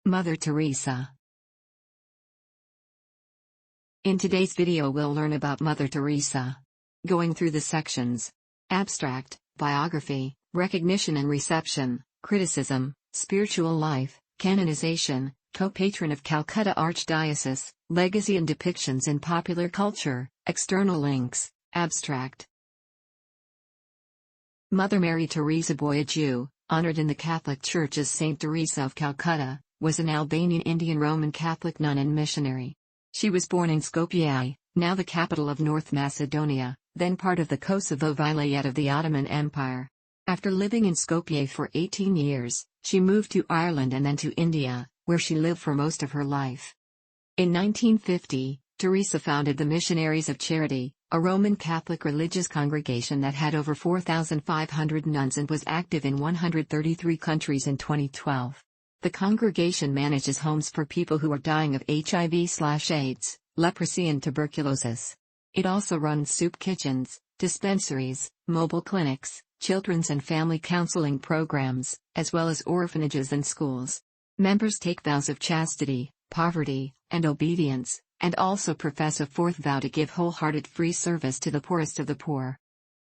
Mother Teresa. In today's video we'll learn about Mother Teresa. Going through the sections: abstract, biography, recognition and reception, criticism, spiritual life, canonization, co-patron of Calcutta Archdiocese, legacy and depictions in popular culture, external links, abstract. Mother Mary Teresa Boyadjiu, honored in the Catholic Church as Saint Teresa of Calcutta, was an Albanian Indian Roman Catholic nun and missionary. She was born in Skopje, now the capital of North Macedonia, then part of the Kosovo Vilayet of the Ottoman Empire. After living in Skopje for 18 years, she moved to Ireland and then to India, where she lived for most of her life. In 1950, Teresa founded the Missionaries of Charity, a Roman Catholic religious congregation that had over 4,500 nuns and was active in 133 countries in 2012. The congregation manages homes for people who are dying of HIV/AIDS, leprosy and tuberculosis. It also runs soup kitchens, dispensaries, mobile clinics, children's and family counseling programs, as well as orphanages and schools. Members take vows of chastity, poverty, and obedience, and also profess a fourth vow to give wholehearted free service to the poorest of the poor.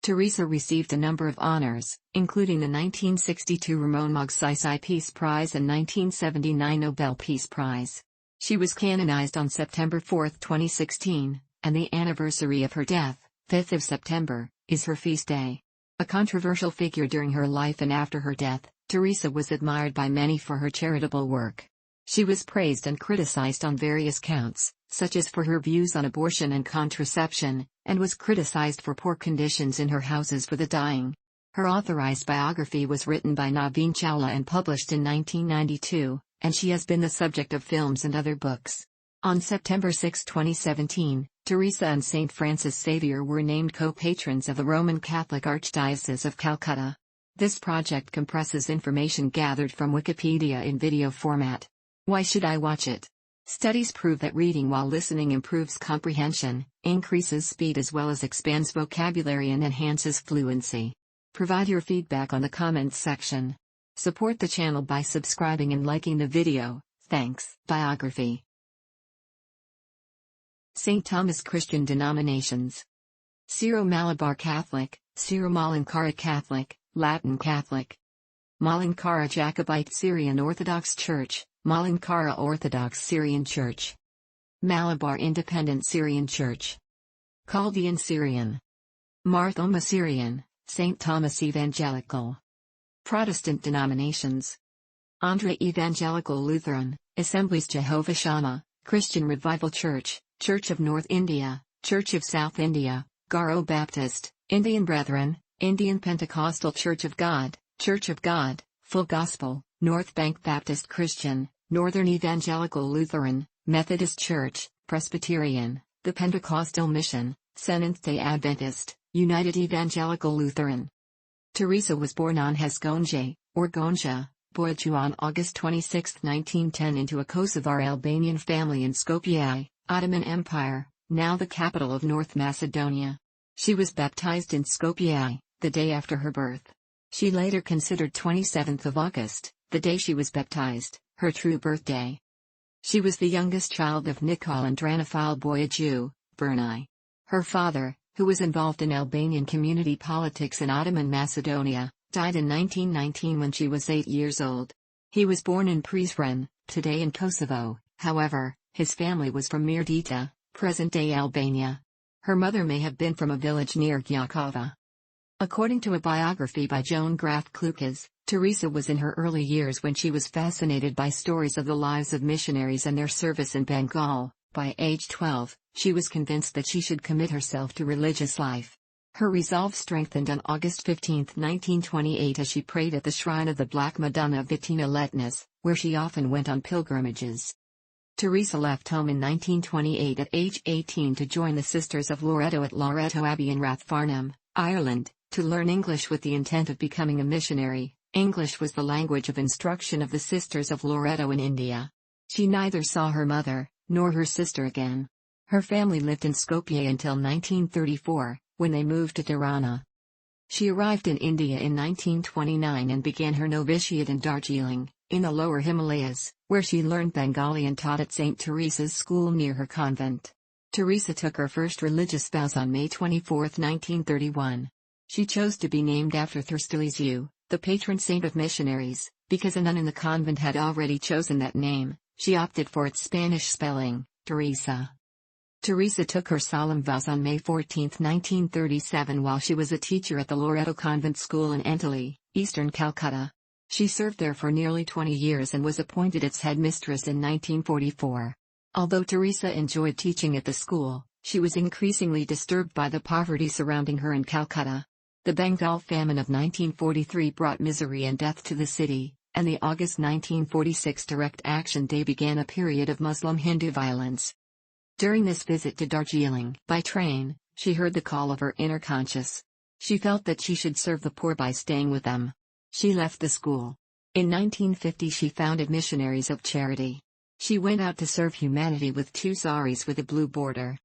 Teresa received a number of honors, including the 1962 Ramon Magsaysay Peace Prize and 1979 Nobel Peace Prize. She was canonized on September 4, 2016, and the anniversary of her death, 5th of September, is her feast day. A controversial figure during her life and after her death, Teresa was admired by many for her charitable work. She was praised and criticized on various counts, such as for her views on abortion and contraception, and was criticized for poor conditions in her houses for the dying. Her authorized biography was written by Naveen Chawla and published in 1992, and she has been the subject of films and other books. On September 6, 2017, Teresa and Saint Francis Xavier were named co-patrons of the Roman Catholic Archdiocese of Calcutta. This project compresses information gathered from Wikipedia in video format. Why should I watch it? Studies prove that reading while listening improves comprehension, increases speed as well as expands vocabulary and enhances fluency. Provide your feedback on the comments section. Support the channel by subscribing and liking the video, thanks. Biography. St. Thomas Christian denominations. Syro-Malabar Catholic, Syro-Malankara Catholic, Latin Catholic. Malankara Jacobite Syrian Orthodox Church, Malankara Orthodox Syrian Church. Malabar Independent Syrian Church. Chaldean Syrian. Marthoma Syrian, St. Thomas Evangelical. Protestant denominations. Andhra Evangelical Lutheran, Assemblies Jehovah Shammah, Christian Revival Church, Church of North India, Church of South India, Garo Baptist, Indian Brethren, Indian Pentecostal Church of God, Full Gospel, North Bank Baptist Christian, Northern Evangelical Lutheran, Methodist Church, Presbyterian, The Pentecostal Mission, Seventh-day Adventist, United Evangelical Lutheran. Teresa was born on Hesgonje, or Gonja, Boyadjiu on August 26, 1910 into a Kosovar Albanian family in Skopje, Ottoman Empire, now the capital of North Macedonia. She was baptized in Skopje, the day after her birth. She later considered 27th of August, the day she was baptized, her true birthday. She was the youngest child of Nikol and Dranafil Boyadjiu, Brunei. Her father, who was involved in Albanian community politics in Ottoman Macedonia, died in 1919 when she was 8 years old. He was born in Prizren, today in Kosovo, however, his family was from Mirdita, present-day Albania. Her mother may have been from a village near Gjakova. According to a biography by Joan Graf Klukas, Teresa was in her early years when she was fascinated by stories of the lives of missionaries and their service in Bengal. By age 12, she was convinced that she should commit herself to religious life. Her resolve strengthened on August 15, 1928 as she prayed at the shrine of the Black Madonna of Vitina Letnas, where she often went on pilgrimages. Teresa left home in 1928 at age 18 to join the Sisters of Loreto at Loreto Abbey in Rathfarnham, Ireland, to learn English with the intent of becoming a missionary. English was the language of instruction of the Sisters of Loreto in India. She neither saw her mother, nor her sister again. Her family lived in Skopje until 1934, when they moved to Tirana. She arrived in India in 1929 and began her novitiate in Darjeeling, in the lower Himalayas, where she learned Bengali and taught at St. Teresa's school near her convent. Teresa took her first religious vows on May 24, 1931. She chose to be named after Thirstilizu, the patron saint of missionaries, because a nun in the convent had already chosen that name. She opted for its Spanish spelling, Teresa. Teresa took her solemn vows on May 14, 1937 while she was a teacher at the Loreto Convent School in Antali, eastern Calcutta. She served there for nearly 20 years and was appointed its headmistress in 1944. Although Teresa enjoyed teaching at the school, she was increasingly disturbed by the poverty surrounding her in Calcutta. The Bengal famine of 1943 brought misery and death to the city, and the August 1946 Direct Action Day began a period of Muslim-Hindu violence. During this visit to Darjeeling by train, she heard the call of her inner conscience. She felt that she should serve the poor by staying with them. She left the school. In 1950 she founded Missionaries of Charity. She went out to serve humanity with 2 saris with a blue border.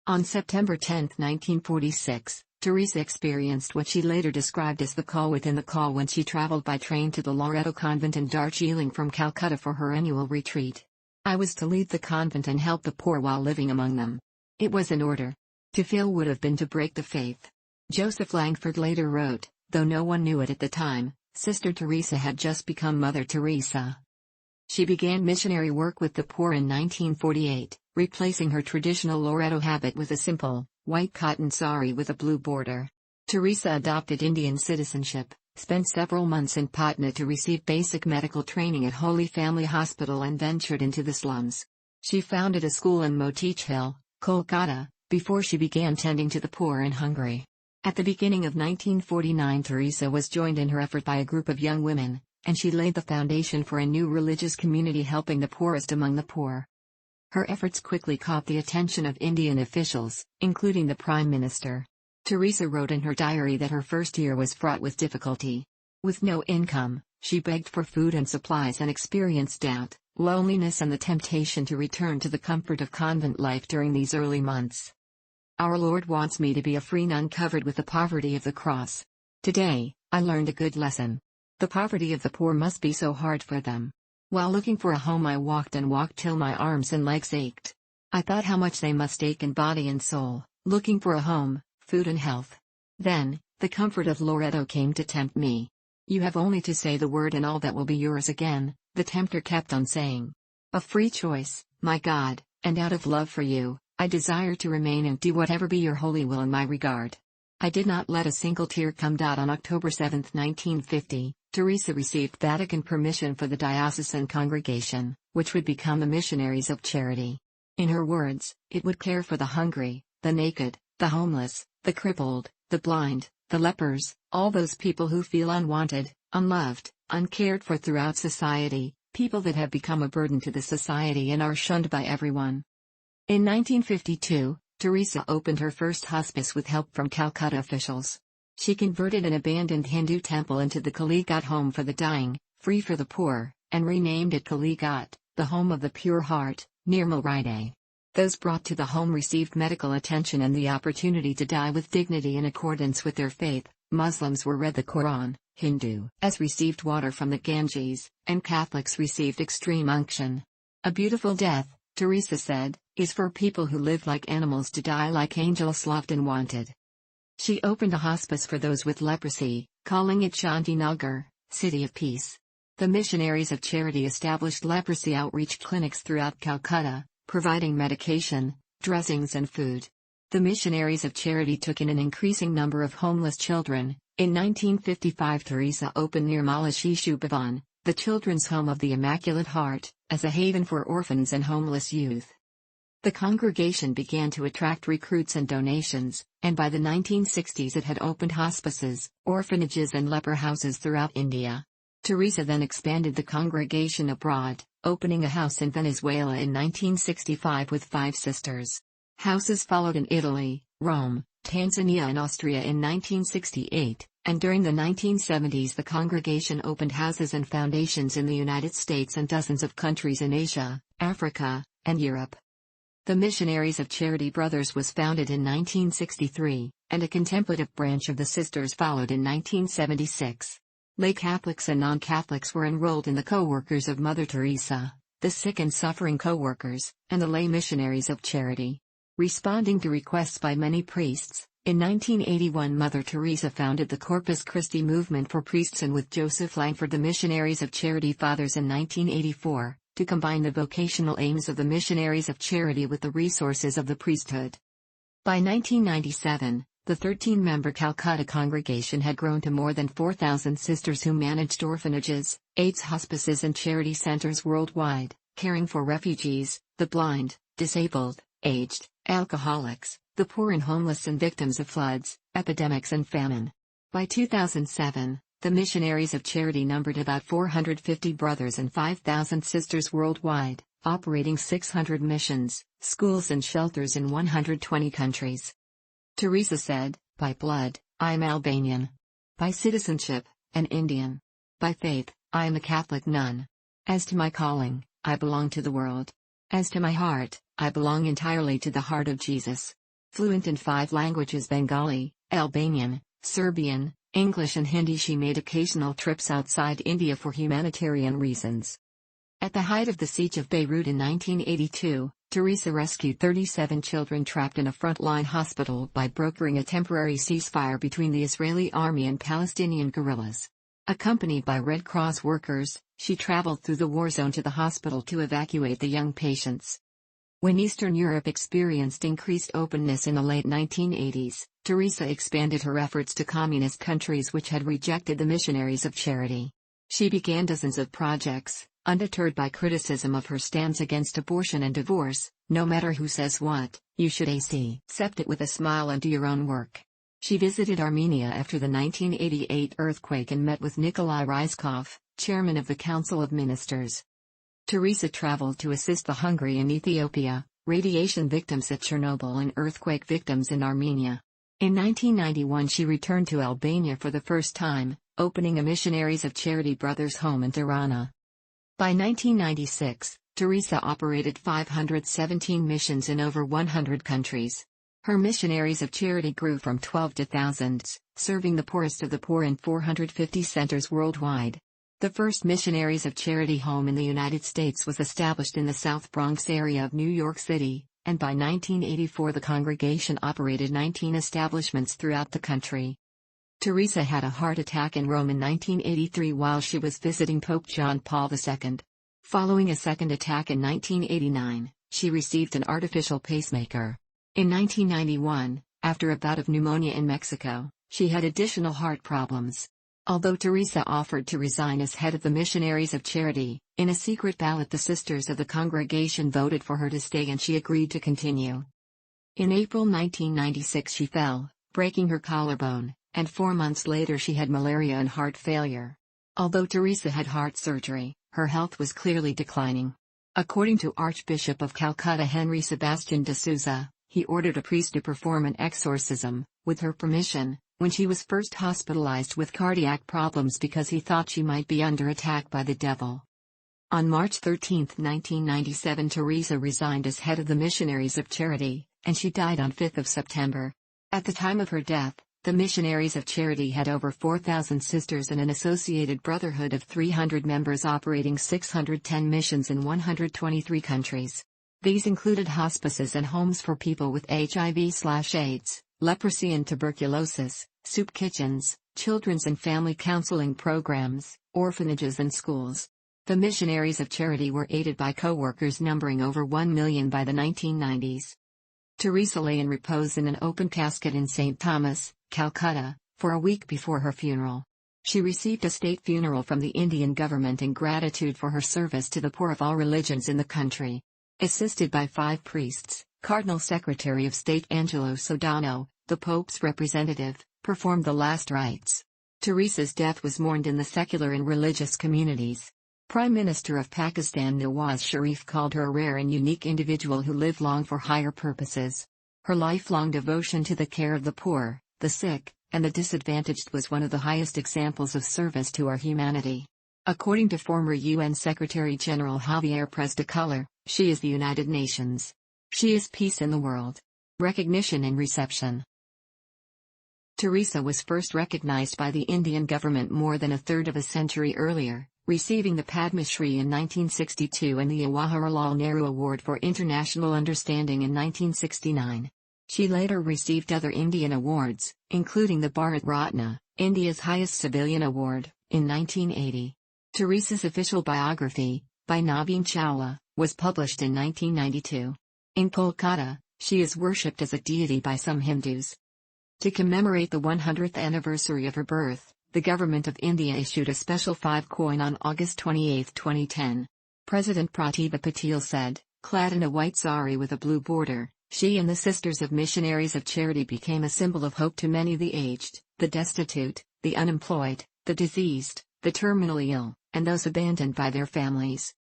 On September 10, 1946, Teresa experienced what she later described as the call within the call when she traveled by train to the Loreto Convent in Darjeeling from Calcutta for her annual retreat. I was to lead the convent and help the poor while living among them. It was an order. To fail would have been to break the faith. Joseph Langford later wrote, though no one knew it at the time, Sister Teresa had just become Mother Teresa. She began missionary work with the poor in 1948, replacing her traditional Loreto habit with a simple, white cotton sari with a blue border. Teresa adopted Indian citizenship, spent several months in Patna to receive basic medical training at Holy Family Hospital and ventured into the slums. She founded a school in Moteach Hill, Kolkata, before she began tending to the poor in Hungary. At the beginning of 1949 Teresa was joined in her effort by a group of young women, and she laid the foundation for a new religious community helping the poorest among the poor. Her efforts quickly caught the attention of Indian officials, including the Prime Minister. Teresa wrote in her diary that her first year was fraught with difficulty. With no income, she begged for food and supplies and experienced doubt, loneliness and the temptation to return to the comfort of convent life during these early months. Our Lord wants me to be a free nun covered with the poverty of the cross. Today, I learned a good lesson. The poverty of the poor must be so hard for them. While looking for a home I walked and walked till my arms and legs ached. I thought how much they must ache in body and soul, looking for a home, food and health. Then, the comfort of Loreto came to tempt me. You have only to say the word and all that will be yours again, the tempter kept on saying. A free choice, my God, and out of love for you, I desire to remain and do whatever be your holy will in my regard. I did not let a single tear come. On October 7, 1950, Teresa received Vatican permission for the diocesan congregation, which would become the Missionaries of Charity. In her words, it would care for the hungry, the naked, the homeless, the crippled, the blind, the lepers, all those people who feel unwanted, unloved, uncared for throughout society, people that have become a burden to the society and are shunned by everyone. In 1952, Teresa opened her first hospice with help from Calcutta officials. She converted an abandoned Hindu temple into the Kalighat Home for the Dying, Free for the Poor, and renamed it Kalighat, the Home of the Pure Heart, near Malride. Those brought to the home received medical attention and the opportunity to die with dignity in accordance with their faith. Muslims were read the Quran, Hindus received water from the Ganges, and Catholics received extreme unction. A beautiful death, Teresa said, is for people who live like animals to die like angels loved and wanted. She opened a hospice for those with leprosy, calling it Shanti Nagar, City of Peace. The Missionaries of Charity established leprosy outreach clinics throughout Calcutta, providing medication, dressings and food. The Missionaries of Charity took in an increasing number of homeless children. In 1955 Teresa opened near Malashishu Bhavan, the Children's Home of the Immaculate Heart, as a haven for orphans and homeless youth. The congregation began to attract recruits and donations, and by the 1960s it had opened hospices, orphanages and leper houses throughout India. Teresa then expanded the congregation abroad, opening a house in Venezuela in 1965 with 5 sisters. Houses followed in Italy, Rome, Tanzania and Austria in 1968, and during the 1970s the congregation opened houses and foundations in the United States and dozens of countries in Asia, Africa, and Europe. The Missionaries of Charity Brothers was founded in 1963, and a contemplative branch of the Sisters followed in 1976. Lay Catholics and non-Catholics were enrolled in the co-workers of Mother Teresa, the sick and suffering co-workers, and the lay missionaries of charity. Responding to requests by many priests, in 1981 Mother Teresa founded the Corpus Christi movement for priests, and with Joseph Langford the Missionaries of Charity Fathers in 1984, to combine the vocational aims of the Missionaries of Charity with the resources of the priesthood. By 1997, the 13-member Calcutta congregation had grown to more than 4,000 sisters who managed orphanages, AIDS hospices and charity centers worldwide, caring for refugees, the blind, disabled, aged, alcoholics, the poor and homeless, and victims of floods, epidemics and famine. By 2007, the Missionaries of Charity numbered about 450 brothers and 5,000 sisters worldwide, operating 600 missions, schools and shelters in 120 countries. Teresa said, "By blood, I am Albanian. By citizenship, an Indian. By faith, I am a Catholic nun. As to my calling, I belong to the world. As to my heart, I belong entirely to the heart of Jesus." Fluent in 5 languages: Bengali, Albanian, Serbian, English and Hindi, she made occasional trips outside India for humanitarian reasons. At the height of the siege of Beirut in 1982, Teresa rescued 37 children trapped in a frontline hospital by brokering a temporary ceasefire between the Israeli army and Palestinian guerrillas. Accompanied by Red Cross workers, she traveled through the war zone to the hospital to evacuate the young patients. When Eastern Europe experienced increased openness in the late 1980s, Teresa expanded her efforts to communist countries which had rejected the Missionaries of Charity. She began dozens of projects, undeterred by criticism of her stance against abortion and divorce. "No matter who says what, you should accept it with a smile and do your own work." She visited Armenia after the 1988 earthquake and met with Nikolai Ryzhkov, chairman of the Council of Ministers. Teresa traveled to assist the Hungary and Ethiopia, radiation victims at Chernobyl and earthquake victims in Armenia. In 1991 she returned to Albania for the first time, opening a Missionaries of Charity Brothers home in Tirana. By 1996, Teresa operated 517 missions in over 100 countries. Her Missionaries of Charity grew from 12 to thousands, serving the poorest of the poor in 450 centers worldwide. The first Missionaries of Charity home in the United States was established in the South Bronx area of New York City, and by 1984 the congregation operated 19 establishments throughout the country. Teresa had a heart attack in Rome in 1983 while she was visiting Pope John Paul II. Following a second attack in 1989, she received an artificial pacemaker. In 1991, after a bout of pneumonia in Mexico, she had additional heart problems. Although Teresa offered to resign as head of the Missionaries of Charity, in a secret ballot the sisters of the congregation voted for her to stay and she agreed to continue. In April 1996 she fell, breaking her collarbone, and 4 months later she had malaria and heart failure. Although Teresa had heart surgery, her health was clearly declining. According to Archbishop of Calcutta Henry Sebastian de Souza, he ordered a priest to perform an exorcism, with her permission, when she was first hospitalized with cardiac problems because he thought she might be under attack by the devil. On March 13, 1997 Teresa resigned as head of the Missionaries of Charity, and she died on 5 September. At the time of her death, the Missionaries of Charity had over 4,000 sisters and an associated brotherhood of 300 members operating 610 missions in 123 countries. These included hospices and homes for people with HIV/AIDS, leprosy and tuberculosis, soup kitchens, children's and family counseling programs, orphanages and schools. The Missionaries of Charity were aided by co-workers numbering over 1 million by the 1990s. Teresa lay in repose in an open casket in St. Thomas, Calcutta, for a week before her funeral. She received a state funeral from the Indian government in gratitude for her service to the poor of all religions in the country. Assisted by 5 priests, Cardinal Secretary of State Angelo Sodano, the Pope's representative, performed the last rites. Teresa's death was mourned in the secular and religious communities. Prime Minister of Pakistan Nawaz Sharif called her a rare and unique individual who lived long for higher purposes. Her lifelong devotion to the care of the poor, the sick, and the disadvantaged was one of the highest examples of service to our humanity. According to former UN Secretary-General Javier Pérez de Cuéllar, she is the United Nations. She is peace in the world. Recognition and reception. Teresa was first recognized by the Indian government more than a third of a century earlier, receiving the Padma Shri in 1962 and the Jawaharlal Nehru Award for International Understanding in 1969. She later received other Indian awards, including the Bharat Ratna, India's highest civilian award, in 1980. Teresa's official biography, by Naveen Chawla, was published in 1992. In Kolkata, she is worshipped as a deity by some Hindus. To commemorate the 100th anniversary of her birth, the Government of India issued a special 5 coin on August 28, 2010. President Pratibha Patil said, clad in a white sari with a blue border, she and the Sisters of Missionaries of Charity became a symbol of hope to many: the aged, the destitute, the unemployed, the diseased, the terminally ill, and those abandoned by their families.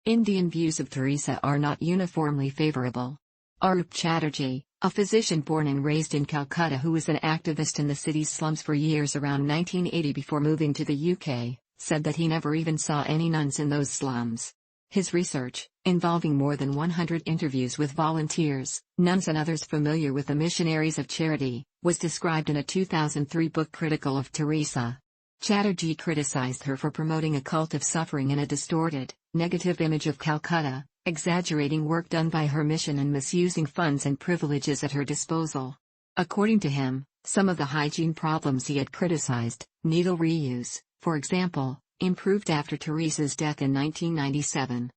Indian views of Teresa are not uniformly favorable. Arup Chatterjee, a physician born and raised in Calcutta who was an activist in the city's slums for years around 1980 before moving to the UK, said that he never even saw any nuns in those slums. His research, involving more than 100 interviews with volunteers, nuns and others familiar with the Missionaries of Charity, was described in a 2003 book critical of Teresa. Chatterjee criticized her for promoting a cult of suffering and a distorted, negative image of Calcutta, exaggerating work done by her mission and misusing funds and privileges at her disposal. According to him, some of the hygiene problems he had criticized, needle reuse, for example, improved after Teresa's death in 1997.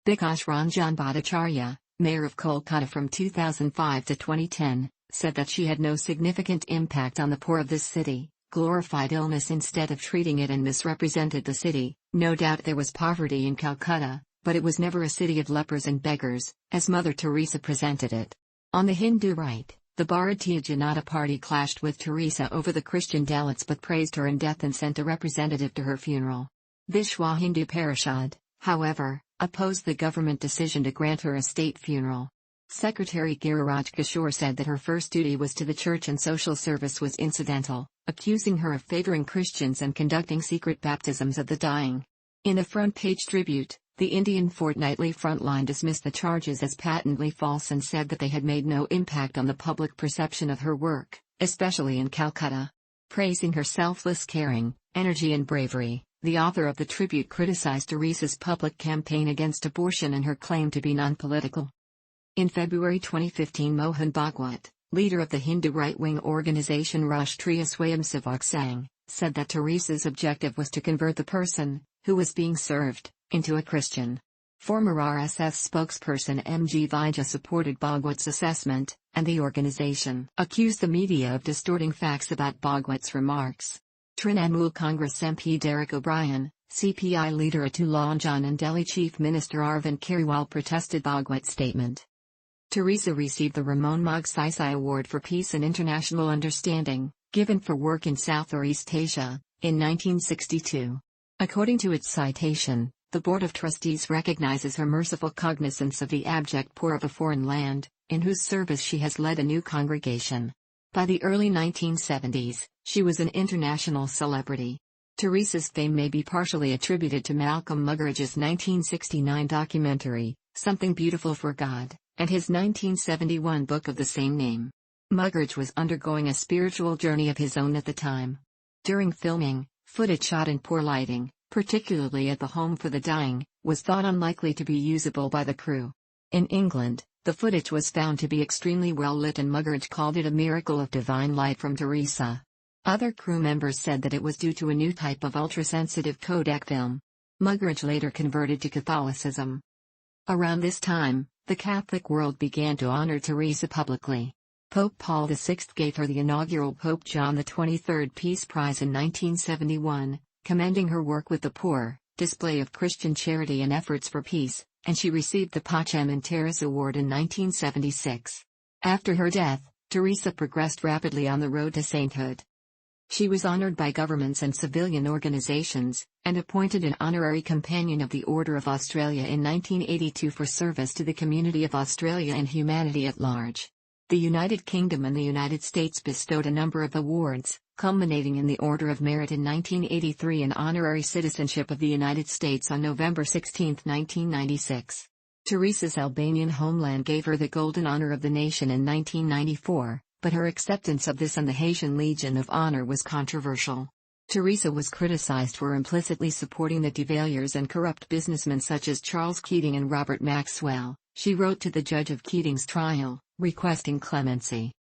Bikash Ranjan Bhattacharya, mayor of Kolkata from 2005 to 2010, said that she had no significant impact on the poor of this city, glorified illness instead of treating it and misrepresented the city. No doubt there was poverty in Calcutta, but it was never a city of lepers and beggars, as Mother Teresa presented it. On the Hindu right, the Bharatiya Janata Party clashed with Teresa over the Christian Dalits but praised her in death and sent a representative to her funeral. Vishwa Hindu Parishad, however, opposed the government decision to grant her a state funeral. Secretary Giriraj Kishore said that her first duty was to the church and social service was incidental, accusing her of favoring Christians and conducting secret baptisms of the dying. In a front-page tribute, the Indian Fortnightly Frontline dismissed the charges as patently false and said that they had made no impact on the public perception of her work, especially in Calcutta. Praising her selfless caring, energy and bravery, the author of the tribute criticized Teresa's public campaign against abortion and her claim to be non-political. In February 2015, Mohan Bhagwat, leader of the Hindu right-wing organization Rashtriya Swayamsevak Sangh, said that Teresa's objective was to convert the person, who was being served, into a Christian. Former RSS spokesperson M.G. Vijay supported Bhagwat's assessment, and the organization accused the media of distorting facts about Bhagwat's remarks. Trinamool Congress MP Derek O'Brien, CPI leader Atul Anjan and Delhi Chief Minister Arvind Kejriwal protested Bhagwat's statement. Teresa received the Ramon Magsaysay Award for Peace and International Understanding, given for work in South or East Asia, in 1962. According to its citation, the Board of Trustees recognizes her merciful cognizance of the abject poor of a foreign land, in whose service she has led a new congregation. By the early 1970s, she was an international celebrity. Teresa's fame may be partially attributed to Malcolm Muggeridge's 1969 documentary, Something Beautiful for God, and his 1971 book of the same name. Muggeridge was undergoing a spiritual journey of his own at the time. During filming, footage shot in poor lighting, particularly at the Home for the Dying, was thought unlikely to be usable by the crew. In England, the footage was found to be extremely well lit and Muggeridge called it a miracle of divine light from Teresa. Other crew members said that it was due to a new type of ultrasensitive Kodak film. Muggeridge later converted to Catholicism. Around this time, the Catholic world began to honor Teresa publicly. Pope Paul VI gave her the inaugural Pope John XXIII Peace Prize in 1971, commending her work with the poor, display of Christian charity and efforts for peace, and she received the Pacem in Terris Award in 1976. After her death, Teresa progressed rapidly on the road to sainthood. She was honored by governments and civilian organizations, and appointed an honorary Companion of the Order of Australia in 1982 for service to the community of Australia and humanity at large. The United Kingdom and the United States bestowed a number of awards, culminating in the Order of Merit in 1983 and honorary citizenship of the United States on November 16, 1996. Teresa's Albanian homeland gave her the Golden Honor of the Nation in 1994, but her acceptance of this and the Haitian Legion of Honor was controversial. Teresa was criticized for implicitly supporting the Duvaliers and corrupt businessmen such as Charles Keating and Robert Maxwell. She wrote to the judge of Keating's trial, requesting clemency.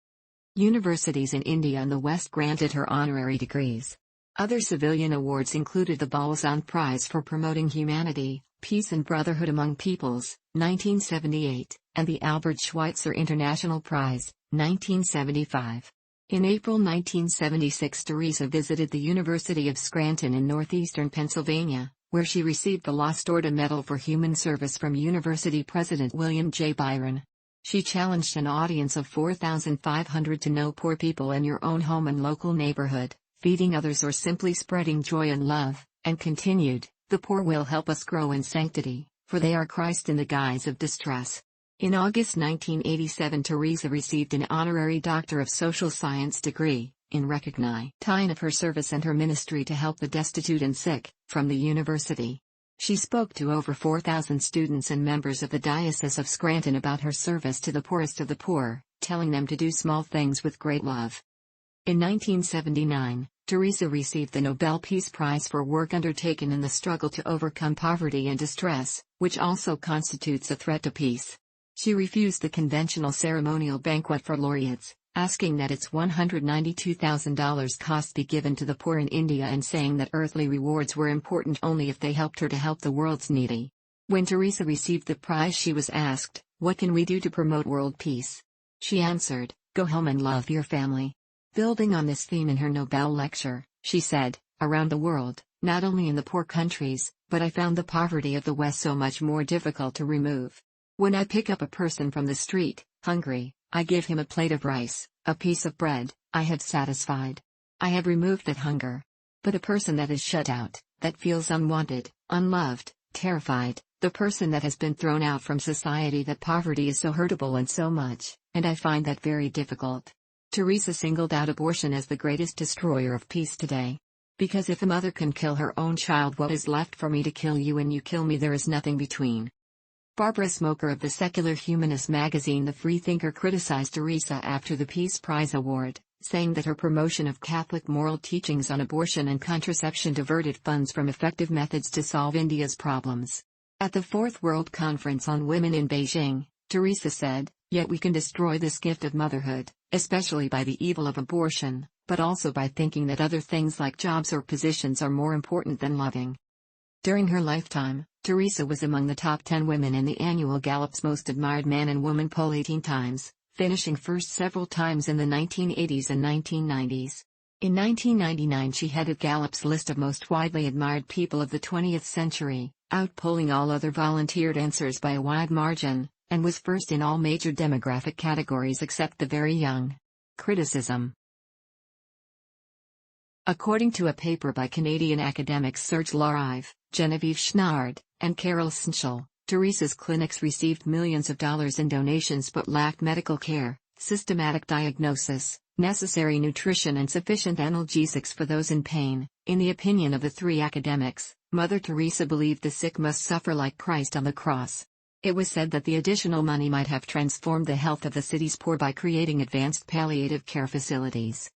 Universities in India and the West granted her honorary degrees. Other civilian awards included the Balzan Prize for Promoting Humanity, Peace and Brotherhood Among Peoples, 1978, and the Albert Schweitzer International Prize, 1975. In April 1976, Teresa visited the University of Scranton in northeastern Pennsylvania, where she received the Lost Order Medal for Human Service from University President William J. Byron. She challenged an audience of 4,500 to know poor people in your own home and local neighborhood, feeding others or simply spreading joy and love, and continued, "The poor will help us grow in sanctity, for they are Christ in the guise of distress." In August 1987, Teresa received an honorary Doctor of Social Science degree, in recognition of her service and her ministry to help the destitute and sick, from the university. She spoke to over 4,000 students and members of the Diocese of Scranton about her service to the poorest of the poor, telling them to do small things with great love. In 1979, Teresa received the Nobel Peace Prize for work undertaken in the struggle to overcome poverty and distress, which also constitutes a threat to peace. She refused the conventional ceremonial banquet for laureates, asking that its $192,000 cost be given to the poor in India and saying that earthly rewards were important only if they helped her to help the world's needy. When Teresa received the prize, she was asked, "What can we do to promote world peace?" She answered, "Go home and love your family." Building on this theme in her Nobel lecture, she said, "Around the world, not only in the poor countries, but I found the poverty of the West so much more difficult to remove. When I pick up a person from the street, hungry, I give him a plate of rice, a piece of bread, I have satisfied. I have removed that hunger. But a person that is shut out, that feels unwanted, unloved, terrified, the person that has been thrown out from society, that poverty is so hurtable and so much, and I find that very difficult." Teresa singled out abortion as the greatest destroyer of peace today. "Because if a mother can kill her own child, what is left for me to kill you and you kill me? There is nothing between." Barbara Smoker of the secular humanist magazine The Freethinker criticized Teresa after the Peace Prize award, saying that her promotion of Catholic moral teachings on abortion and contraception diverted funds from effective methods to solve India's problems. At the Fourth World Conference on Women in Beijing, Teresa said, "Yet we can destroy this gift of motherhood, especially by the evil of abortion, but also by thinking that other things like jobs or positions are more important than loving." During her lifetime, Teresa was among the top 10 women in the annual Gallup's Most Admired Man and Woman poll 18 times, finishing first several times in the 1980s and 1990s. In 1999 she headed Gallup's list of most widely admired people of the 20th century, outpolling all other volunteered answers by a wide margin, and was first in all major demographic categories except the very young. Criticism. According to a paper by Canadian academics Serge Larive, Genevieve Schnard, and Carol Snschel, Teresa's clinics received millions of dollars in donations but lacked medical care, systematic diagnosis, necessary nutrition and sufficient analgesics for those in pain. In the opinion of the three academics, Mother Teresa believed the sick must suffer like Christ on the cross. It was said that the additional money might have transformed the health of the city's poor by creating advanced palliative care facilities.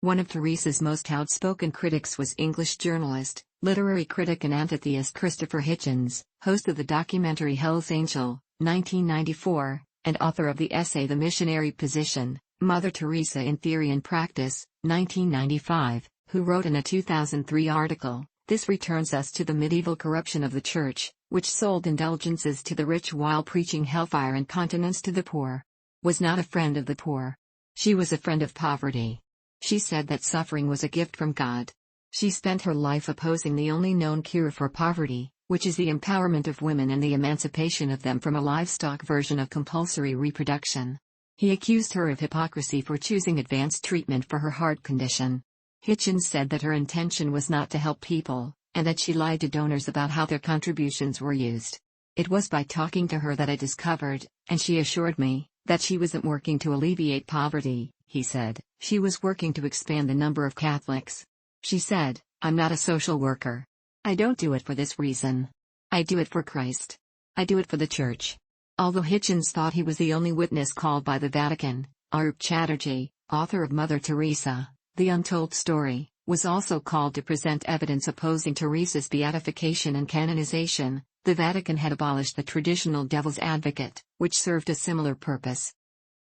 One of Teresa's most outspoken critics was English journalist, literary critic and antitheist Christopher Hitchens, host of the documentary Hell's Angel, 1994, and author of the essay The Missionary Position, Mother Teresa in Theory and Practice, 1995, who wrote in a 2003 article, "This returns us to the medieval corruption of the Church, which sold indulgences to the rich while preaching hellfire and continence to the poor." Was not a friend of the poor. She was a friend of poverty. She said that suffering was a gift from God. She spent her life opposing the only known cure for poverty, which is the empowerment of women and the emancipation of them from a livestock version of compulsory reproduction. He accused her of hypocrisy for choosing advanced treatment for her heart condition. Hitchens said that her intention was not to help people, and that she lied to donors about how their contributions were used. "It was by talking to her that I discovered, and she assured me, that she wasn't working to alleviate poverty," he said. "She was working to expand the number of Catholics. She said, I'm not a social worker. I don't do it for this reason. I do it for Christ. I do it for the Church." Although Hitchens thought he was the only witness called by the Vatican, Arup Chatterjee, author of Mother Teresa, The Untold Story, was also called to present evidence opposing Teresa's beatification and canonization. The Vatican had abolished the traditional devil's advocate, which served a similar purpose.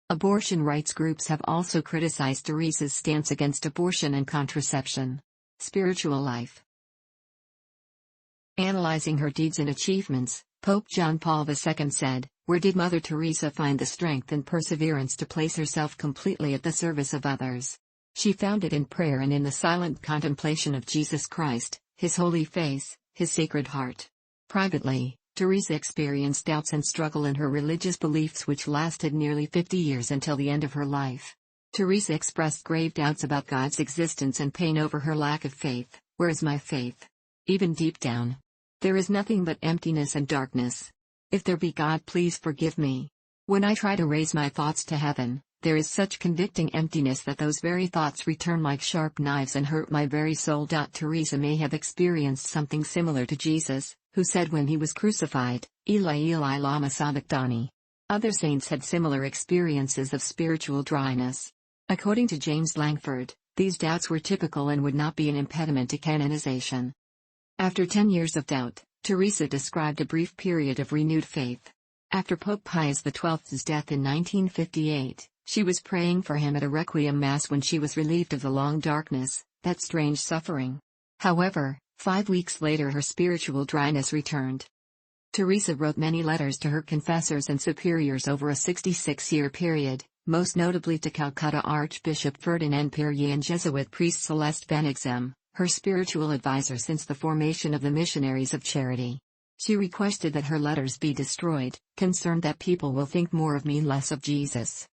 Abortion rights groups have also criticized Teresa's stance against abortion and contraception. Spiritual life. Analyzing her deeds and achievements, Pope John Paul II said, "Where did Mother Teresa find the strength and perseverance to place herself completely at the service of others? She found it in prayer and in the silent contemplation of Jesus Christ, His holy face, His sacred heart." Privately, Teresa experienced doubts and struggle in her religious beliefs which lasted nearly 50 years until the end of her life. Teresa expressed grave doubts about God's existence and pain over her lack of faith. "Where is my faith? Even deep down, there is nothing but emptiness and darkness. If there be God, please forgive me. When I try to raise my thoughts to heaven, there is such convicting emptiness that those very thoughts return like sharp knives and hurt my very soul." Teresa may have experienced something similar to Jesus, who said when he was crucified, "Eli Eli lama sabachthani." Other saints had similar experiences of spiritual dryness. According to James Langford, these doubts were typical and would not be an impediment to canonization. After 10 years of doubt, Teresa described a brief period of renewed faith. After Pope Pius XII's death in 1958, she was praying for him at a Requiem Mass when she was relieved of the long darkness, that strange suffering. However, 5 weeks later her spiritual dryness returned. Teresa wrote many letters to her confessors and superiors over a 66-year period, most notably to Calcutta Archbishop Ferdinand Perrier and Jesuit priest Celeste Benexem, her spiritual advisor since the formation of the Missionaries of Charity. She requested that her letters be destroyed, concerned that people will think more of me, less of Jesus.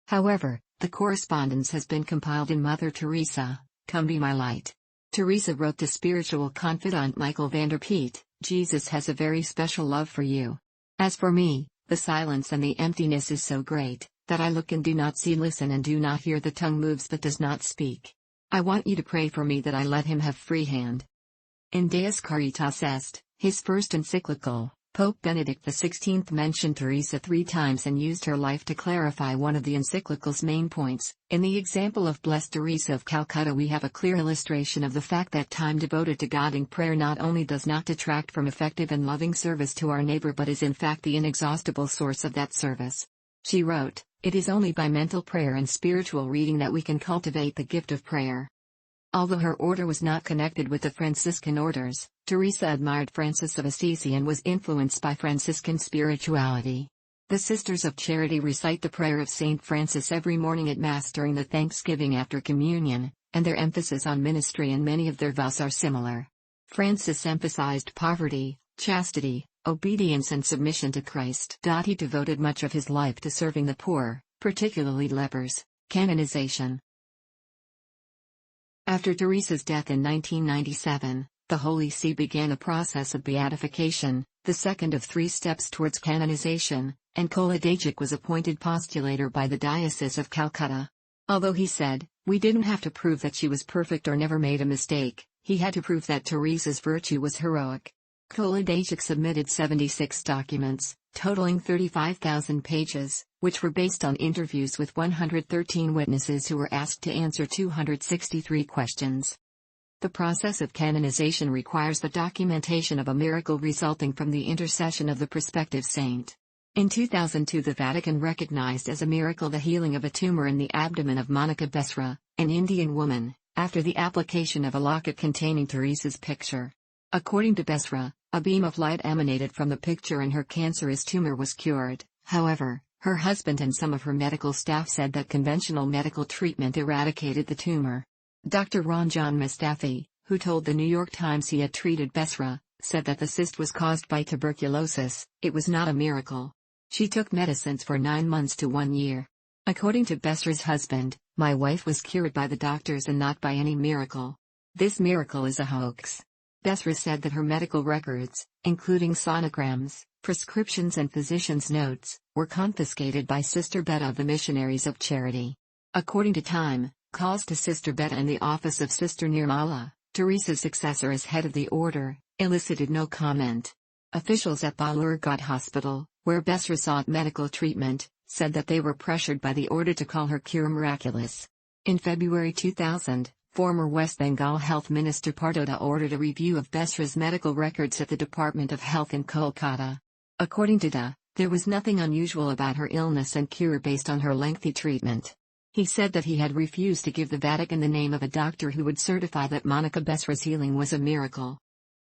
However, the correspondence has been compiled in Mother Teresa, Come Be My Light. Teresa wrote to spiritual confidant Michael van der Peet, "Jesus has a very special love for you. As for me, the silence and the emptiness is so great, that I look and do not see, listen and do not hear, the tongue moves but does not speak. I want you to pray for me that I let him have free hand." In Deus Caritas Est, his first encyclical, Pope Benedict XVI mentioned Teresa 3 times and used her life to clarify one of the encyclical's main points. In the example of Blessed Teresa of Calcutta, we have a clear illustration of the fact that time devoted to God in prayer not only does not detract from effective and loving service to our neighbor but is in fact the inexhaustible source of that service. She wrote, "It is only by mental prayer and spiritual reading that we can cultivate the gift of prayer." Although her order was not connected with the Franciscan orders, Teresa admired Francis of Assisi and was influenced by Franciscan spirituality. The Sisters of Charity recite the prayer of Saint Francis every morning at Mass during the Thanksgiving after Communion, and their emphasis on ministry and many of their vows are similar. Francis emphasized poverty, chastity, obedience and submission to Christ. He devoted much of his life to serving the poor, particularly lepers. Canonization. After Teresa's death in 1997, the Holy See began a process of beatification, the second of 3 steps towards canonization, and Co-Patron was appointed postulator by the Diocese of Calcutta. Although he said, "We didn't have to prove that she was perfect or never made a mistake," he had to prove that Teresa's virtue was heroic. Co-Patron submitted 76 documents, totaling 35,000 pages, which were based on interviews with 113 witnesses who were asked to answer 263 questions. The process of canonization requires the documentation of a miracle resulting from the intercession of the prospective saint. In 2002, the Vatican recognized as a miracle the healing of a tumor in the abdomen of Monica Besra, an Indian woman, after the application of a locket containing Teresa's picture. According to Besra, a beam of light emanated from the picture and her cancerous tumor was cured. However, her husband and some of her medical staff said that conventional medical treatment eradicated the tumor. Dr. Ranjan Mustafi, who told the New York Times he had treated Besra, said that the cyst was caused by tuberculosis. It was not a miracle. She took medicines for 9 months to 1 year. According to Besra's husband, "My wife was cured by the doctors and not by any miracle. This miracle is a hoax." Besra said that her medical records, including sonograms, prescriptions and physician's notes, were confiscated by Sister Betta of the Missionaries of Charity. According to Time, calls to Sister Betta and the office of Sister Nirmala, Teresa's successor as head of the order, elicited no comment. Officials at Balurghat Hospital, where Besra sought medical treatment, said that they were pressured by the order to call her cure miraculous. In February 2000, former West Bengal Health Minister Partoda ordered a review of Besra's medical records at the Department of Health in Kolkata. According to Da, there was nothing unusual about her illness and cure based on her lengthy treatment. He said that he had refused to give the Vatican the name of a doctor who would certify that Monica Besra's healing was a miracle.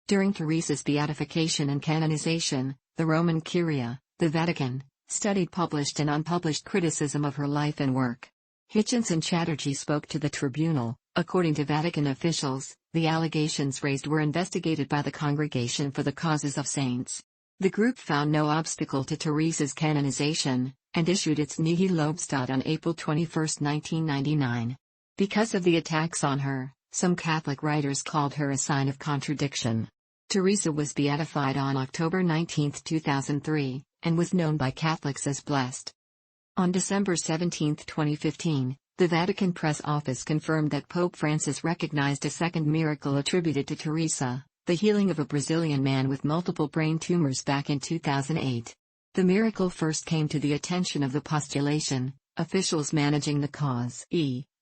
During Teresa's beatification and canonization, the Roman Curia, the Vatican, studied published and unpublished criticism of her life and work. Hitchens and Chatterjee spoke to the tribunal. According to Vatican officials, the allegations raised were investigated by the Congregation for the Causes of Saints. The group found no obstacle to Teresa's canonization, and issued its Nihil obstat on April 21, 1999. Because of the attacks on her, some Catholic writers called her a sign of contradiction. Teresa was beatified on October 19, 2003, and was known by Catholics as blessed. On December 17, 2015, the Vatican Press Office confirmed that Pope Francis recognized a second miracle attributed to Teresa, the healing of a Brazilian man with multiple brain tumors back in 2008. The miracle first came to the attention of the postulation, officials managing the cause,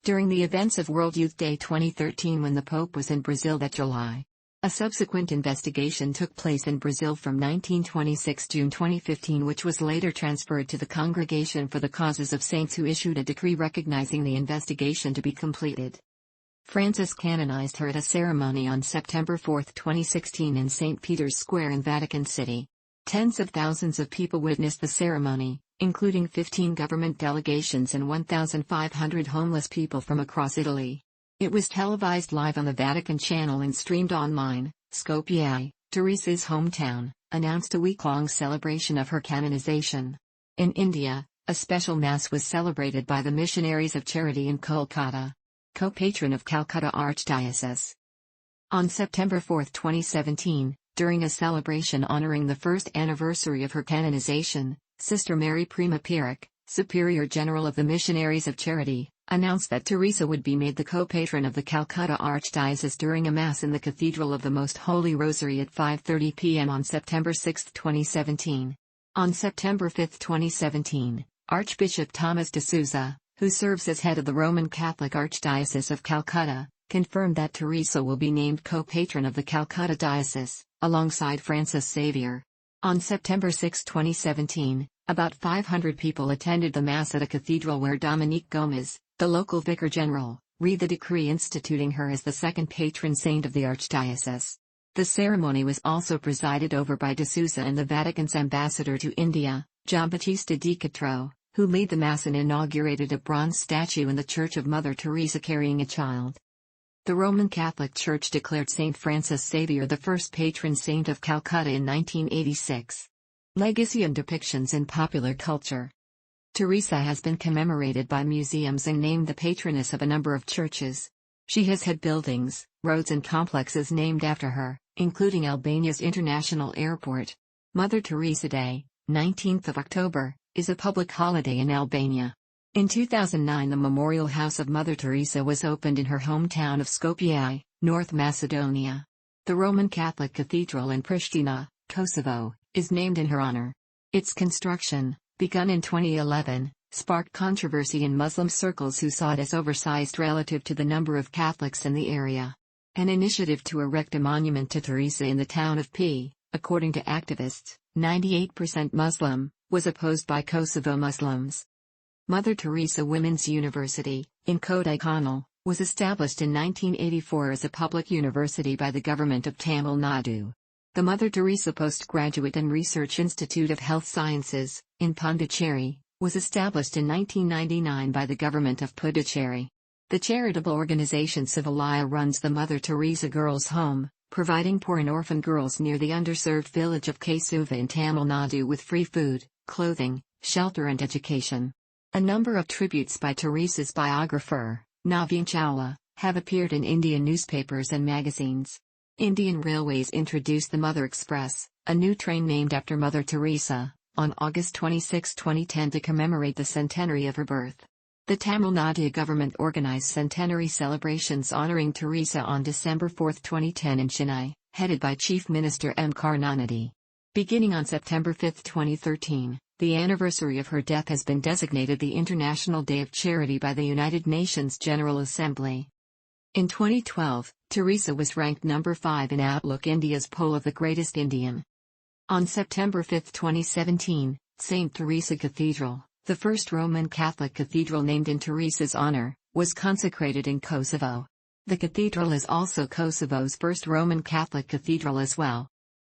during the events of World Youth Day 2013 when the Pope was in Brazil that July. A subsequent investigation took place in Brazil from 1926 to June 2015, which was later transferred to the Congregation for the Causes of Saints, who issued a decree recognizing the investigation to be completed. Francis canonized her at a ceremony on September 4, 2016 in St. Peter's Square in Vatican City. Tens of thousands of people witnessed the ceremony, including 15 government delegations and 1,500 homeless people from across Italy. It was televised live on the Vatican channel and streamed online. Skopje, Teresa's hometown, announced a week-long celebration of her canonization. In India, a special mass was celebrated by the Missionaries of Charity in Kolkata, Co-Patron of Calcutta Archdiocese. On September 4, 2017, during a celebration honoring the first anniversary of her canonization, Sister Mary Prima Pirak, Superior General of the Missionaries of Charity, announced that Teresa would be made the co-patron of the Calcutta Archdiocese during a Mass in the Cathedral of the Most Holy Rosary at 5:30 p.m. on September 6, 2017. On September 5, 2017, Archbishop Thomas de Souza, who serves as head of the Roman Catholic Archdiocese of Calcutta, confirmed that Teresa will be named co-patron of the Calcutta Diocese, alongside Francis Xavier. On September 6, 2017, about 500 people attended the Mass at a cathedral where Dominique Gomez, the local vicar general, read the decree instituting her as the second patron saint of the Archdiocese. The ceremony was also presided over by de Souza and the Vatican's ambassador to India, Giambattista Di Castro, who led the Mass and inaugurated a bronze statue in the Church of Mother Teresa carrying a child. The Roman Catholic Church declared Saint Francis Xavier the first patron saint of Calcutta in 1986. Legacy and depictions in popular culture. Teresa has been commemorated by museums and named the patroness of a number of churches. She has had buildings, roads and complexes named after her, including Albania's International Airport. Mother Teresa Day, 19th of October, is a public holiday in Albania. In 2009, the Memorial House of Mother Teresa was opened in her hometown of Skopje, North Macedonia. The Roman Catholic Cathedral in Pristina, Kosovo, is named in her honor. Its construction, begun in 2011, sparked controversy in Muslim circles who saw it as oversized relative to the number of Catholics in the area. An initiative to erect a monument to Teresa in the town of P, according to activists, 98% Muslim, was opposed by Kosovo Muslims. Mother Teresa Women's University, in Kodaikanal, was established in 1984 as a public university by the government of Tamil Nadu. The Mother Teresa Postgraduate and Research Institute of Health Sciences, in Pondicherry, was established in 1999 by the government of Puducherry. The charitable organization Civilia runs the Mother Teresa Girls' Home, providing poor and orphan girls near the underserved village of Kasuva in Tamil Nadu with free food, clothing, shelter and education. A number of tributes by Teresa's biographer, Naveen Chawla, have appeared in Indian newspapers and magazines. Indian Railways introduced the Mother Express, a new train named after Mother Teresa, on August 26, 2010 to commemorate the centenary of her birth. The Tamil Nadu government organized centenary celebrations honoring Teresa on December 4, 2010 in Chennai, headed by Chief Minister M. Karunanidhi. Beginning on September 5, 2013, the anniversary of her death has been designated the International Day of Charity by the United Nations General Assembly. In 2012, Teresa was ranked number 5 in Outlook India's poll of the greatest Indian. On September 5, 2017, St. Teresa Cathedral, the first Roman Catholic cathedral named in Teresa's honor, was consecrated in Kosovo. The cathedral is also Kosovo's first Roman Catholic cathedral as well.